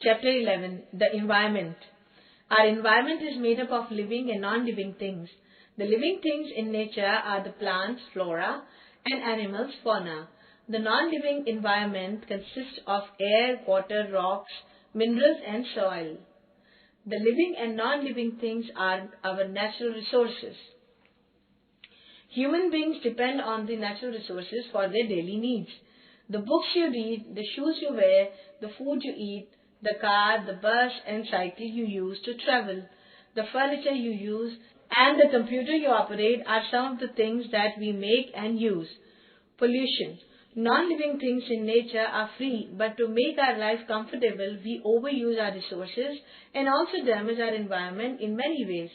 Chapter 11. The Environment. Our environment is made up of living and non-living things. The living things in nature are the plants, flora, and animals, fauna. The non-living environment consists of air, water, rocks, minerals, and soil. The living and non-living things are our natural resources. Human beings depend on the natural resources for their daily needs. The books you read, the shoes you wear, the food you eat, the car, the bus and cycle you use to travel, the furniture you use, and the computer you operate are some of the things that we make and use. Pollution. Non-living things in nature are free, but to make our life comfortable, we overuse our resources and also damage our environment in many ways.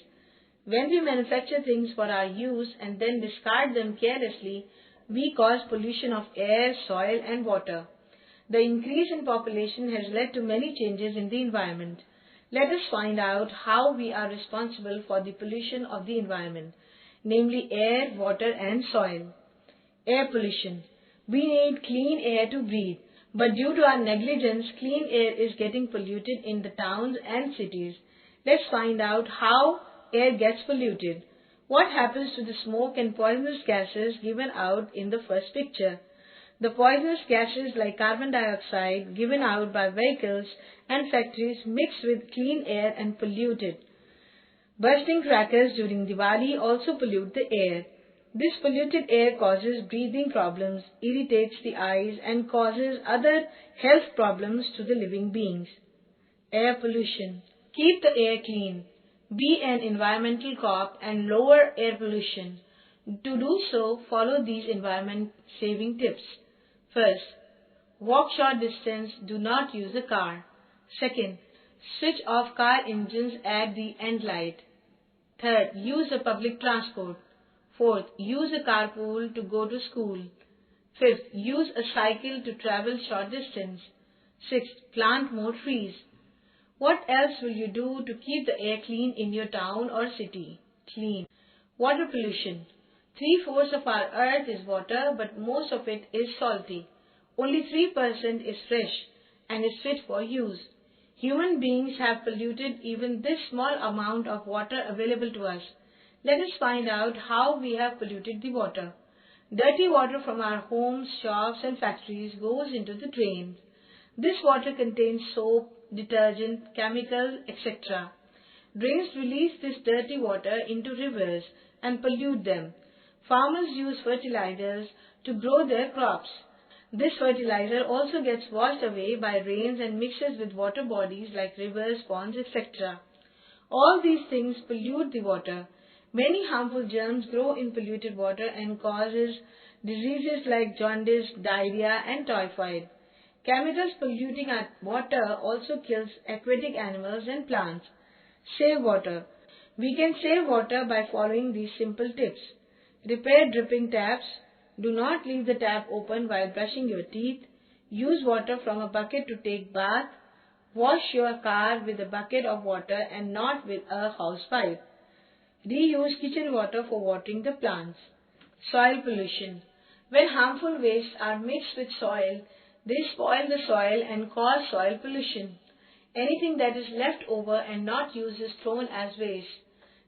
When we manufacture things for our use and then discard them carelessly, we cause pollution of air, soil, and water. The increase in population has led to many changes in the environment. Let us find out how we are responsible for the pollution of the environment, namely air, water, and soil. Air pollution. We need clean air to breathe, but due to our negligence, clean air is getting polluted in the towns and cities. Let's find out how air gets polluted. What happens to the smoke and poisonous gases given out in the first picture? The poisonous gases like carbon dioxide given out by vehicles and factories mix with clean air and pollute it. Bursting crackers during Diwali also pollute the air. This polluted air causes breathing problems, irritates the eyes, and causes other health problems to the living beings. Air pollution. Keep the air clean. Be an environmental cop and lower air pollution. To do so, follow these environment-saving tips. First, walk short distance, do not use a car. Second, switch off car engines at the end light. Third, use a public transport. Fourth, use a carpool to go to school. Fifth, use a cycle to travel short distance. Sixth, plant more trees. What else will you do to keep the air clean in your town or city? Clean. Water pollution. 3/4 of our earth is water, but most of it is salty. Only 3% is fresh and is fit for use. Human beings have polluted even this small amount of water available to us. Let us find out how we have polluted the water. Dirty water from our homes, shops, and factories goes into the drains. This water contains soap, detergent, chemicals, etc. Drains release this dirty water into rivers and pollute them. Farmers use fertilizers to grow their crops. This fertilizer also gets washed away by rains and mixes with water bodies like rivers, ponds, etc. All these things pollute the water. Many harmful germs grow in polluted water and causes diseases like jaundice, diarrhea, and typhoid. Chemicals polluting our water also kills aquatic animals and plants. Save water. We can save water by following these simple tips. Repair dripping taps. Do not leave the tap open while brushing your teeth. Use water from a bucket to take bath. Wash your car with a bucket of water and not with a house pipe. Reuse kitchen water for watering the plants. Soil pollution. When harmful wastes are mixed with soil, they spoil the soil and cause soil pollution. Anything that is left over and not used is thrown as waste.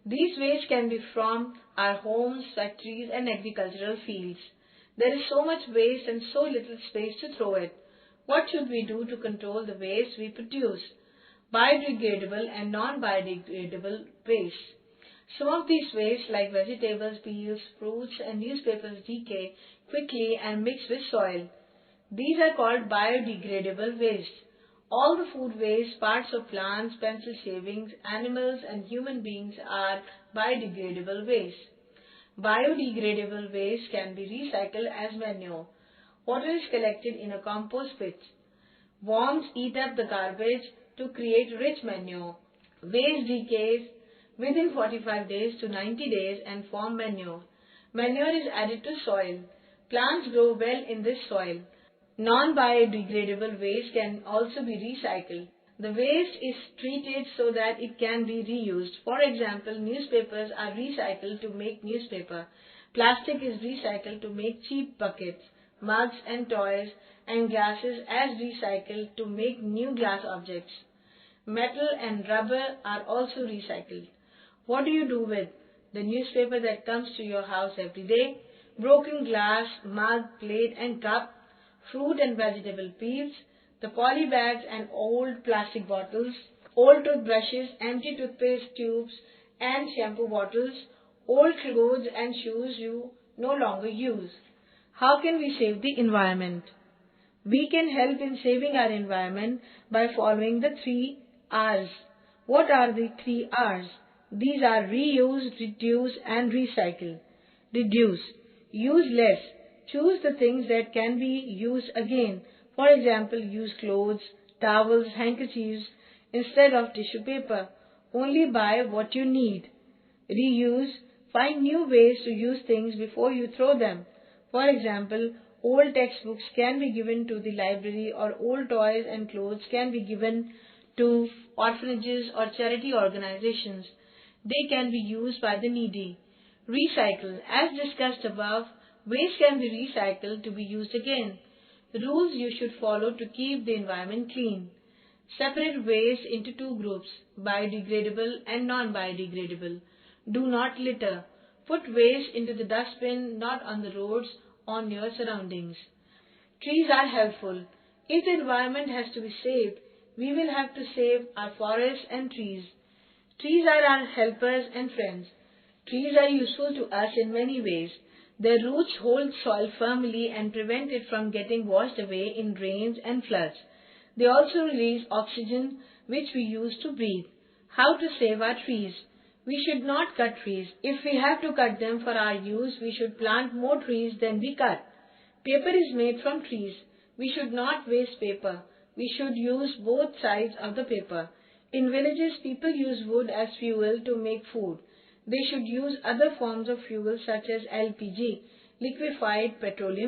These wastes can be from our homes, factories, and agricultural fields. There is so much waste and so little space to throw it. What should we do to control the waste we produce? Biodegradable and non-biodegradable waste. Some of these wastes like vegetables, peels, fruits, and newspapers decay quickly and mix with soil. These are called biodegradable waste. All the food waste, parts of plants, pencil shavings, animals, and human beings are biodegradable waste. Biodegradable waste can be recycled as manure. Water is collected in a compost pit. Worms eat up the garbage to create rich manure. Waste decays within 45 days to 90 days and form manure. Manure is added to soil. Plants grow well in this soil. Non-biodegradable waste can also be recycled. The waste is treated so that it can be reused. For example, newspapers are recycled to make newspaper. Plastic is recycled to make cheap buckets, mugs and toys, and glasses as recycled to make new glass objects. Metal and rubber are also recycled. What do you do with the newspaper that comes to your house every day? Broken glass, mug, plate and cup, fruit and vegetable peels, the poly bags and old plastic bottles, old toothbrushes, empty toothpaste tubes and shampoo bottles, old clothes and shoes you no longer use. How can we save the environment? We can help in saving our environment by following the 3 R's. What are the 3 R's? These are reuse, reduce and recycle. Reduce. Use less. Choose the things that can be used again. For example, use clothes, towels, handkerchiefs instead of tissue paper. Only buy what you need. Reuse. Find new ways to use things before you throw them. For example, old textbooks can be given to the library or old toys and clothes can be given to orphanages or charity organizations. They can be used by the needy. Recycle. As discussed above, waste can be recycled to be used again. Rules you should follow to keep the environment clean. Separate waste into 2 groups, biodegradable and non-biodegradable. Do not litter. Put waste into the dustbin, not on the roads, on your surroundings. Trees are helpful. If the environment has to be saved, we will have to save our forests and trees. Trees are our helpers and friends. Trees are useful to us in many ways. Their roots hold soil firmly and prevent it from getting washed away in rains and floods. They also release oxygen which we use to breathe. How to save our trees? We should not cut trees. If we have to cut them for our use, we should plant more trees than we cut. Paper is made from trees. We should not waste paper. We should use both sides of the paper. In villages, people use wood as fuel to make food. They should use other forms of fuel such as LPG, liquefied petroleum